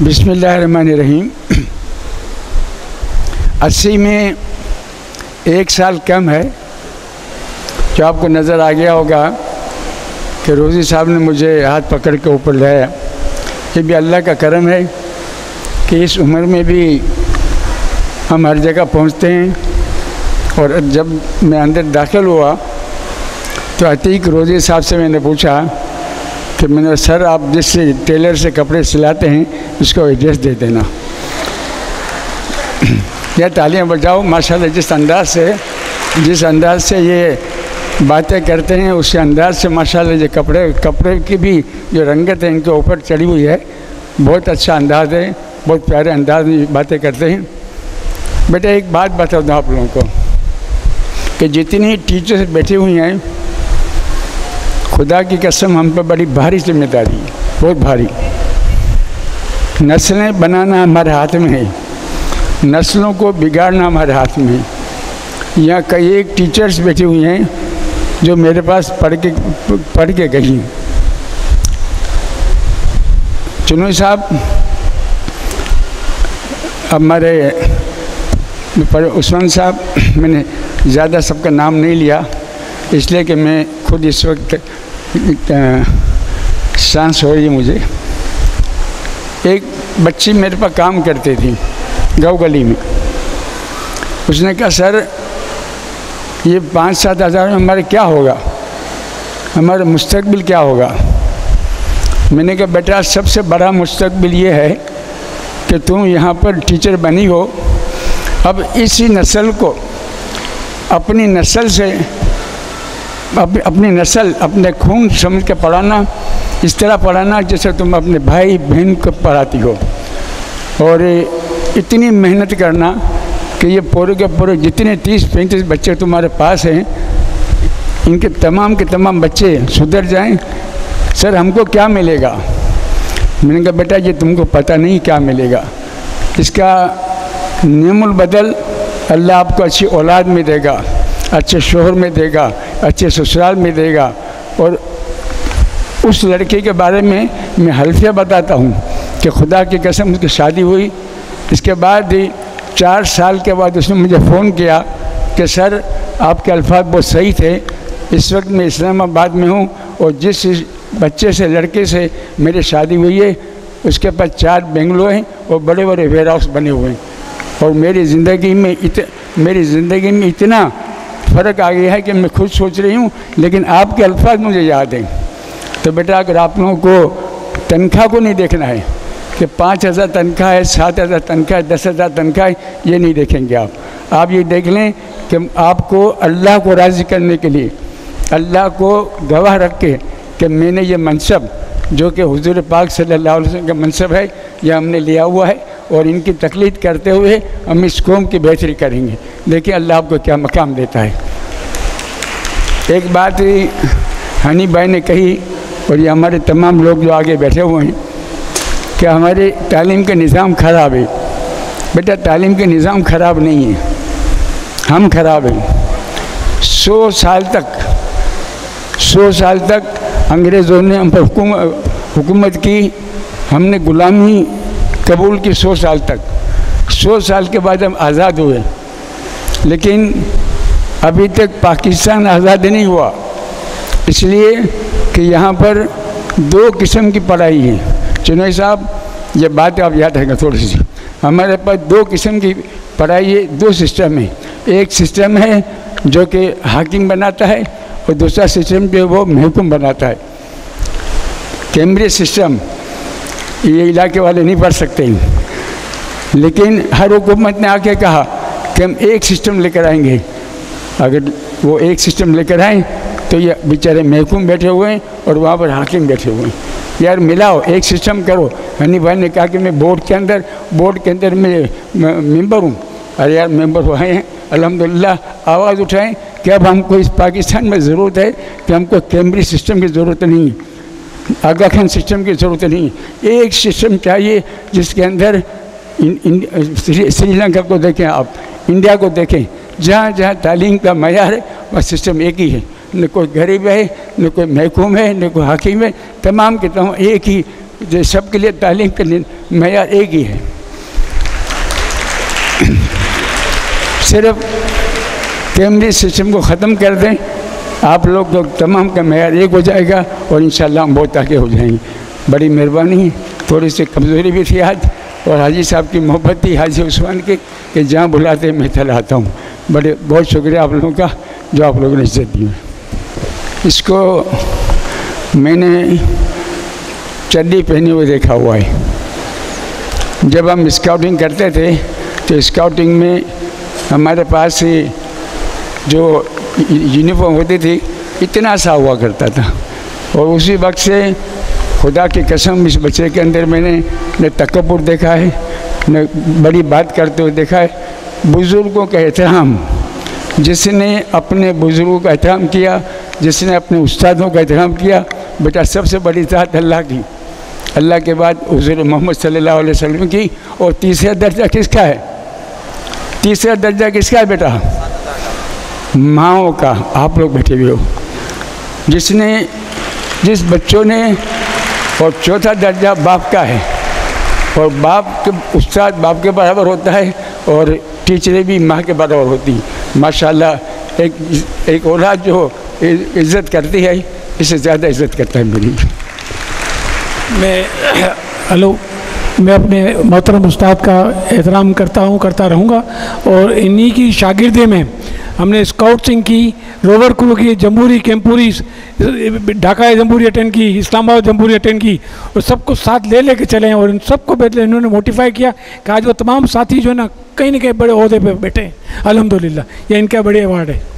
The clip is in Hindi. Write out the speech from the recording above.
बिस्मिल्लाहिर्रहमानिर्रहीम। 80 में 1 साल कम है। जो आपको नज़र आ गया होगा कि रोज़ी साहब ने मुझे हाथ पकड़ के ऊपर लाया। ये भी अल्लाह का करम है कि इस उम्र में भी हम हर जगह पहुंचते हैं। और जब मैं अंदर दाखिल हुआ तो अतीक रोज़ी साहब से मैंने पूछा कि मैंने सर आप जिस टेलर से कपड़े सिलाते हैं उसको एड्रेस दे देना। यह तालियां बजाओ माशाल्लाह। जिस अंदाज से ये बातें करते हैं उस अंदाज से माशाल्लाह ये कपड़े की भी जो रंगत है इनके ऊपर चढ़ी हुई है। बहुत अच्छा अंदाज़ है, बहुत प्यारे अंदाज में बातें करते हैं। बेटा एक बात बता दूँ आप लोगों को कि जितनी टीचर्स बैठी हुई हैं, खुदा की कसम हम पर बड़ी भारी जिम्मेदारी है, बहुत भारी। नस्लें बनाना हमारे हाथ में है, नस्लों को बिगाड़ना हमारे हाथ में है। यहाँ कई एक टीचर्स बैठी हुई हैं जो मेरे पास पढ़ के गई। चुनोई साहब हमारे उस्मान साहब, मैंने ज़्यादा सबका नाम नहीं लिया इसलिए कि मैं खुद इस वक्त सांस हो रही है मुझे। एक बच्ची मेरे पास काम करती थी गाँव गली में। उसने कहा सर ये 5-7 हज़ार में हमारे क्या होगा, हमारा मुस्तकबिल क्या होगा। मैंने कहा बेटा सबसे बड़ा मुस्तकबिल ये है कि तुम यहाँ पर टीचर बनी हो। अब इसी नस्ल को अपनी नस्ल से अपनी नस्ल अपने खून समझ के पढ़ाना, इस तरह पढ़ाना जैसे तुम अपने भाई बहन को पढ़ाती हो। और इतनी मेहनत करना कि ये पूरे के पूरे जितने 30-35 बच्चे तुम्हारे पास हैं इनके तमाम के तमाम बच्चे सुधर जाएं। सर हमको क्या मिलेगा। मैंने कहा बेटा ये तुमको पता नहीं क्या मिलेगा। इसका नेमुल बदल अल्लाह आपको अच्छी औलाद में देगा, अच्छे शोहर में देगा, अच्छे ससुराल में देगा। और उस लड़के के बारे में मैं हल्फिया बताता हूँ कि खुदा की कसम उसकी शादी हुई। इसके बाद 4 साल के बाद उसने मुझे फ़ोन किया कि सर आपके अल्फाज बहुत सही थे। इस वक्त मैं इस्लामाबाद में हूँ और जिस बच्चे से लड़के से मेरी शादी हुई है उसके पास 4 बेंगलो हैं और बड़े बड़े वेयर हाउस बने हुए हैं। और मेरी ज़िंदगी में इतना फ़र्क आ गया है कि मैं खुद सोच रही हूँ, लेकिन आपके अल्फाज मुझे याद हैं। तो बेटा अगर आप लोगों को तनख्वाह को नहीं देखना है कि 5,000 तनख्वाह है, 7,000 तनख्वाह है, 10,000 तनख्वाह है, ये नहीं देखेंगे आप ये देख लें कि आपको अल्लाह को राज़ी करने के लिए, अल्लाह को गवाह रख के कि मैंने ये मनसब जो कि हुज़ूर पाक सल्लल्लाहु अलैहि वसल्लम का मनसब है यह हमने लिया हुआ है और इनकी तकलीद करते हुए हम इस कौम की बेहतरी करेंगे। देखिए अल्लाह आपको क्या मकाम देता है। एक बात हनी भाई ने कही और ये हमारे तमाम लोग जो आगे बैठे हुए हैं कि हमारे तालीम का निज़ाम ख़राब है। बेटा तालीम का निज़ाम ख़राब नहीं है, हम ख़राब हैं। 100 साल तक अंग्रेज़ों ने हम पर हुकूमत की, हमने ग़ुलामी कबूल की 100 साल तक। 100 साल के बाद हम आज़ाद हुए, लेकिन अभी तक पाकिस्तान आज़ाद नहीं हुआ। इसलिए कि यहाँ पर 2 किस्म की पढ़ाई है। चुनोई साहब ये बात आप याद रखेंगे थोड़ी सी। हमारे पास 2 किस्म की पढ़ाई है, 2 सिस्टम है। एक सिस्टम है जो कि हाकिम बनाता है और दूसरा सिस्टम जो वो महकूम बनाता है। कैम्ब्रिज सिस्टम ये इलाके वाले नहीं पढ़ सकते हैं, लेकिन हर हुकूमत ने आके कहा कि हम एक सिस्टम लेकर आएंगे। अगर वो एक सिस्टम लेकर आएँ तो ये बेचारे महकूम बैठे हुए हैं और वहाँ पर हाकिम बैठे हुए हैं। यार मिलाओ, एक सिस्टम करो। हनी भाई ने कहा कि मैं बोर्ड के अंदर मैं मेंबर हूँ। अरे यार मेंबर हुए हैं अल्हम्दुलिल्लाह, आवाज़ उठाएं कि अब हमको इस पाकिस्तान में ज़रूरत है कि हमको कैम्ब्रिज सिस्टम की ज़रूरत नहीं है, आगा खान सिस्टम की ज़रूरत नहीं है। एक सिस्टम चाहिए जिसके अंदर श्रीलंका को देखें, आप इंडिया को देखें, जहाँ जहाँ तालीम का मयार है वह सिस्टम एक ही है। न कोई गरीब है, न कोई महकूम है, न कोई हाकिम है, तमाम के तमाम एक ही जो सबके लिए तालीम के मैयार एक ही है। सिर्फ कैमरे सिस्टम को ख़त्म कर दें, आप लोग तो तमाम का मैयार एक हो जाएगा और इंशाअल्लाह हम बहुत आगे हो जाएंगे। बड़ी मेहरबानी, थोड़ी सी कमज़ोरी भी थी आज, और हाजी साहब की मोहब्बत थी हाजी उस्मान की कि जहाँ बुलाते मैं चला आता हूँ। बहुत शुक्रिया आप लोगों का जो आप लोगों ने इज्जत दी। इसको मैंने चड्डी पहने हुए देखा हुआ है। जब हम स्काउटिंग करते थे तो स्काउटिंग में हमारे पास जो यूनिफॉर्म होती थी इतना सा हुआ करता था, और उसी वक्त से खुदा की कसम इस बच्चे के अंदर मैंने न तकब्बुर देखा है, न बड़ी बात करते हुए देखा है। बुज़ुर्गों का एहतराम, जिसने अपने बुज़ुर्गों का एहतराम किया, जिसने अपने उस्तादों का एहतराम किया, बेटा सबसे बड़ी ज़ात अल्लाह की, अल्लाह के बाद हुज़ूर मोहम्मद सल्लल्लाहु अलैहि वसल्लम की। और तीसरा दर्जा किसका है? तीसरा दर्जा किसका है बेटा? माँओं का। आप लोग बैठे हुए हो, जिस बच्चों ने, और चौथा दर्जा बाप का है, और बाप के उस्ताद बाप के बराबर होता है, और टीचरें भी माँ के बराबर होती। माशाल्लाह एक औलाद जो इज़्ज़त करती है इससे ज़्यादा इज़्ज़त करता है मेरी। मैं अपने मोहतरम उस्ताद का एहतराम करता हूँ, करता रहूँगा, और इन्हीं की शागिर्दी में हमने स्काउटिंग की, रोवर क्रू की, जम्बूरी, कैंपूरी, ढाका जम्बूरी अटेंड की, इस्लामाबाद जम्बूरी अटेंड की, और सबको साथ लेके चले हैं। और इन सबको इन्होंने मोटिफाई किया कि आज वो तमाम साथी जो है ना कहीं न कहीं बड़े ओहदे पे बैठे हैं। अल्हम्दुलिल्लाह, ये इनका बड़े अवार्ड है।